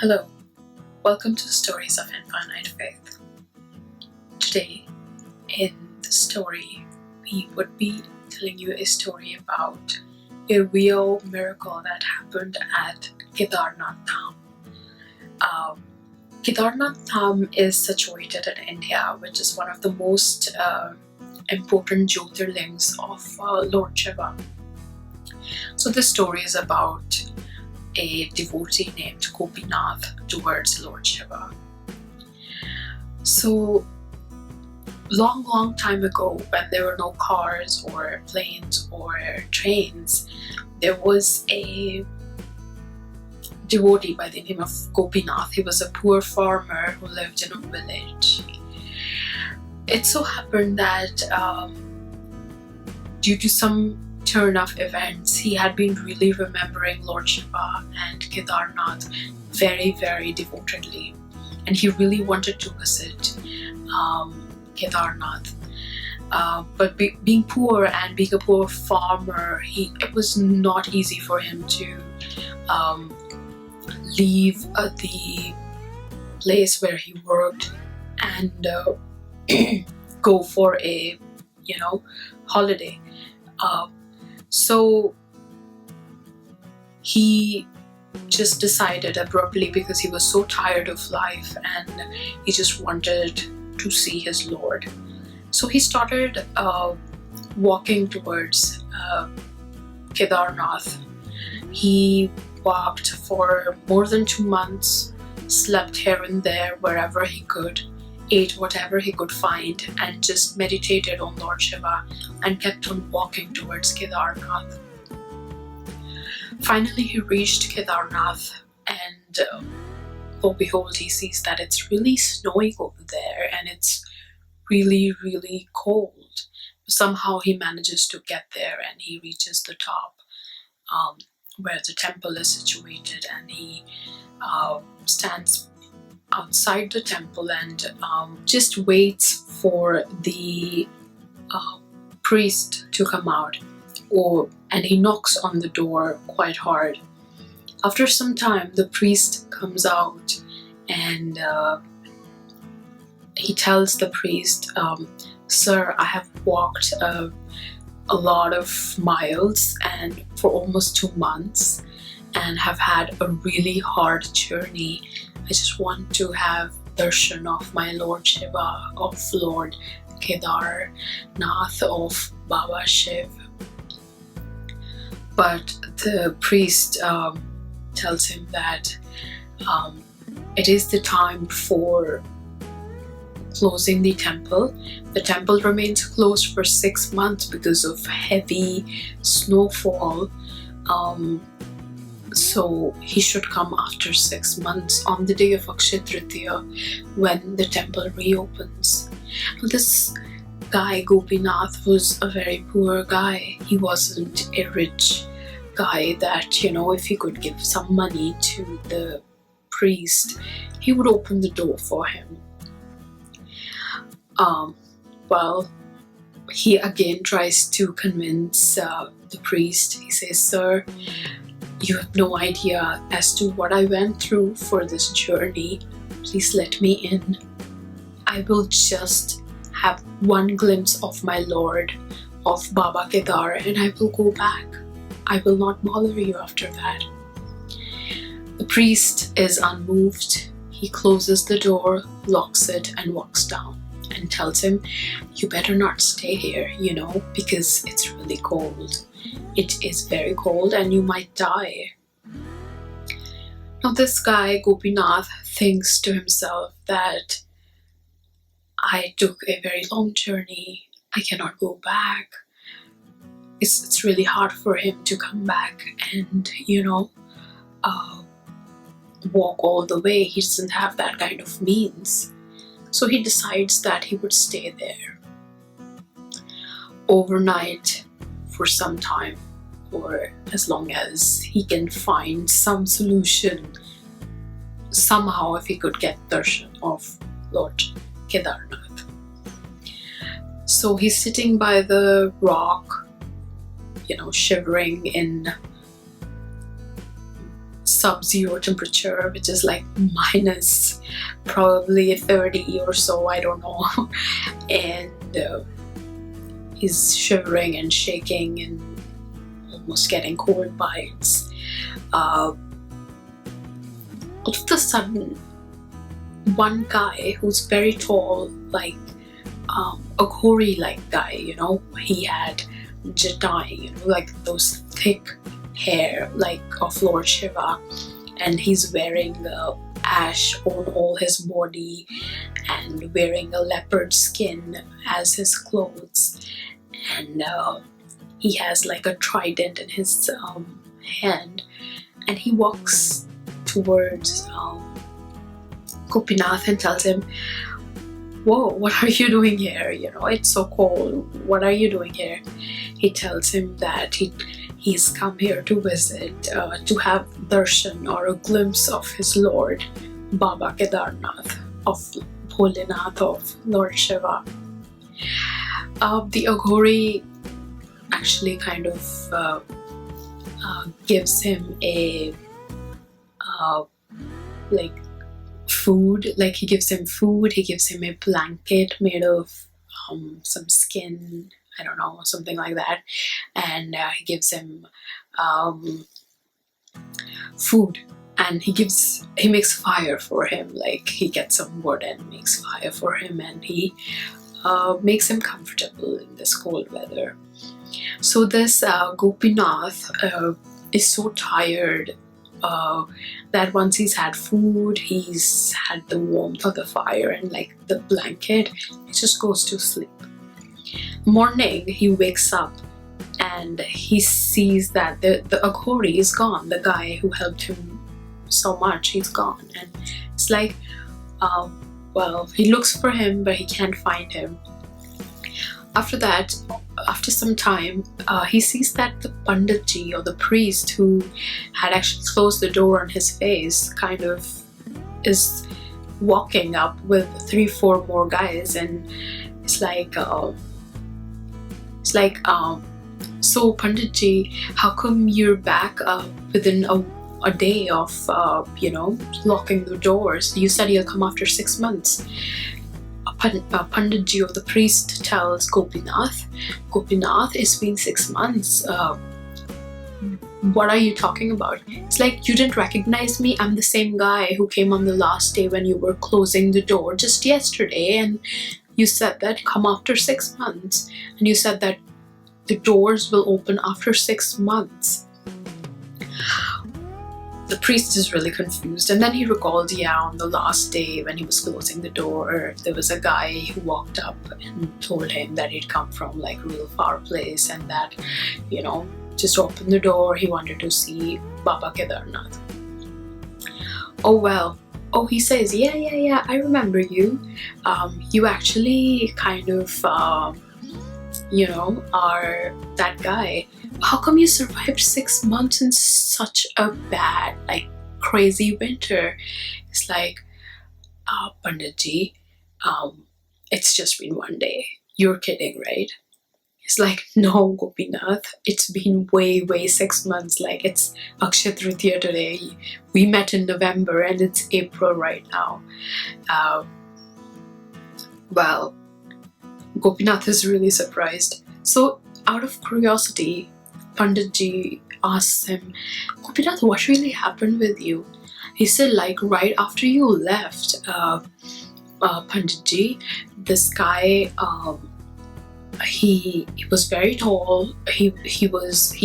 Hello, welcome to Stories of Infinite Faith. Today, in the story, we would be telling you a story about a real miracle that happened at Kedarnath Dham. Kedarnath Dham is situated in India, which is one of the most important Jyotirlings of Lord Shiva. So this story is about a devotee named Gopinath towards Lord Shiva. So long time ago, when there were no cars or planes or trains, there was a devotee by the name of Gopinath. He was a poor farmer who lived in a village. It so happened that due to some turn of events, he had been really remembering Lord Shiva and Kedarnath very devotedly, and he really wanted to visit Kedarnath. But being poor and being a poor farmer, it was not easy for him to leave the place where he worked and go for a holiday. So he just decided abruptly, because he was so tired of life and he just wanted to see his Lord. So he started walking towards Kedarnath. He walked for more than 2 months, slept here and there wherever he could, ate whatever he could find, and just meditated on Lord Shiva and kept on walking towards Kedarnath. Finally, he reached Kedarnath, and lo and behold, he sees that it's really snowing over there and it's really cold. Somehow he manages to get there and he reaches the top where the temple is situated, and he stands outside the temple and just waits for the priest to come out, and he knocks on the door quite hard. After some time, the priest comes out and he tells the priest, "Sir, I have walked a lot of miles and for almost 2 months and have had a really hard journey. I just want to have darshan of my Lord Shiva, of Lord Kedarnath, of Baba Shiv." But the priest tells him that it is the time for closing the temple. The temple remains closed for 6 months because of heavy snowfall. So he should come after 6 months on the day of Akshay Tritiya, when the temple reopens. This guy Gopinath was a very poor guy. He wasn't a rich guy that, if he could give some money to the priest, he would open the door for him. Well, he again tries to convince the priest. He says, "Sir, you have no idea as to what I went through for this journey. Please let me in. I will just have one glimpse of my Lord, of Baba Kedar, and I will go back. I will not bother you after that." The priest is unmoved. He closes the door, locks it, and walks down and tells him, "You better not stay here, because it's really cold. It is very cold and you might die." Now this guy, Gopinath, thinks to himself that I took a very long journey. I cannot go back. It's really hard for him to come back and, walk all the way. He doesn't have that kind of means. So he decides that he would stay there overnight for some time, or as long as he can find some solution somehow, if he could get darshan of Lord Kedarnath. So he's sitting by the rock, shivering in sub-zero temperature, which is like minus probably 30 or so, I don't know. And he's shivering and shaking and almost getting cold bites. All of a sudden, one guy who's very tall, like a Ghori-like guy, he had jatai, like those thick hair like of Lord Shiva, and he's wearing ash on all his body and wearing a leopard skin as his clothes, and he has like a trident in his hand, and he walks towards Gopinath and tells him, "Whoa, what are you doing here? It's so cold. What are you doing here?" He tells him that he's come here to visit, to have darshan or a glimpse of his Lord, Baba Kedarnath, of Bholenath, of Lord Shiva. The Aghori actually kind of gives him a like food, like he gives him food, he gives him a blanket made of some skin, I don't know, something like that, and he gives him food, and he makes fire for him, like he gets some wood and makes fire for him, and he makes him comfortable in this cold weather. So this Gopinath is so tired that once he's had food, he's had the warmth of the fire and like the blanket, he just goes to sleep. Morning, he wakes up and he sees that the Aghori is gone. The guy who helped him so much, he's gone, and it's like, well, he looks for him but he can't find him. After that, after some time, he sees that the Panditji, or the priest who had actually closed the door on his face, kind of is walking up with 3-4 more guys, and it's like, so Panditji, how come you're back within a day of locking the doors? You said you'll come after 6 months. Panditji, or the priest, tells Gopinath, it's been 6 months. What are you talking about? It's like, you didn't recognize me. I'm the same guy who came on the last day when you were closing the door just yesterday, and you said that come after 6 months, and you said that the doors will open after 6 months. The priest is really confused, and then he recalls, on the last day when he was closing the door, there was a guy who walked up and told him that he'd come from like a real far place, and that, just open the door, he wanted to see Baba Kedarnath. He says, yeah, I remember you. You actually kind of, are that guy. How come you survived 6 months in such a bad, like crazy winter? It's like, Panditji, it's just been 1 day. You're kidding, right? It's like, no, Gopinath, it's been way 6 months. Like, it's Akshaya Tritiya today. We met in November and it's April right now. Well, Gopinath is really surprised. So, out of curiosity, Panditji asks him, Gopinath, what really happened with you? He said, like, right after you left, Panditji, this guy, he was very tall. He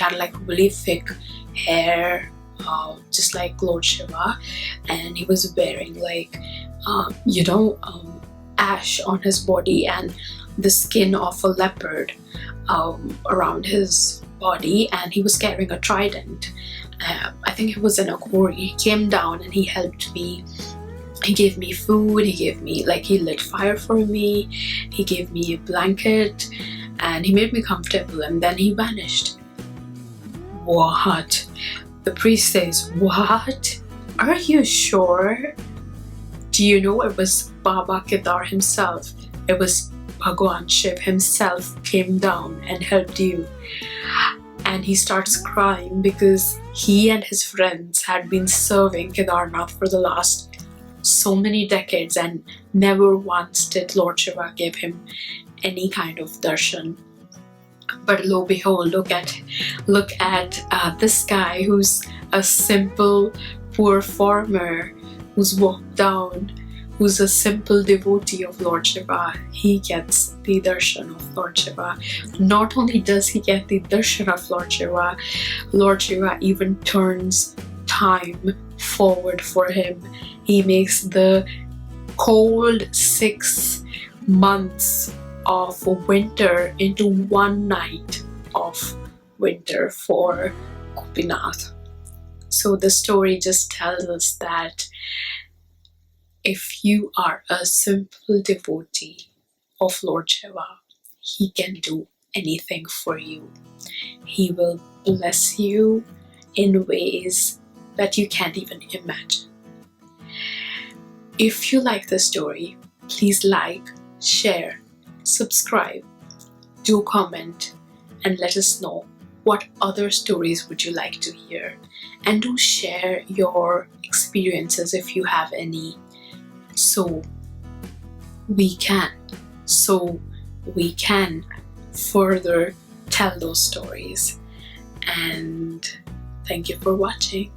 had like really thick hair, just like Lord Shiva, and he was wearing like, ash on his body and the skin of a leopard around his body, and he was carrying a trident. I think he was an Aghori. He came down and he helped me. He gave me food, he lit fire for me, he gave me a blanket, and he made me comfortable, and then he vanished. What? The priest says, what? Are you sure? Do you know it was Baba Kedar himself? It was Bhagwan Shiv himself came down and helped you. and he starts crying because he and his friends had been serving Kedarnath for the last so many decades, and never once did Lord Shiva give him any kind of darshan. But lo behold, look at this guy who's a simple poor farmer who's walked down, who's a simple devotee of Lord Shiva. He gets the darshan of Lord Shiva. Not only does he get the darshan of Lord Shiva even turns time forward for him. He makes the cold 6 months of winter into one night of winter for Gopinath. So the story just tells us that if you are a simple devotee of Lord Shiva, he can do anything for you. He will bless you in ways that you can't even imagine. If you like the story, please like, share, subscribe, do comment, and let us know what other stories would you like to hear. And do share your experiences if you have any, so we can further tell those stories. And thank you for watching.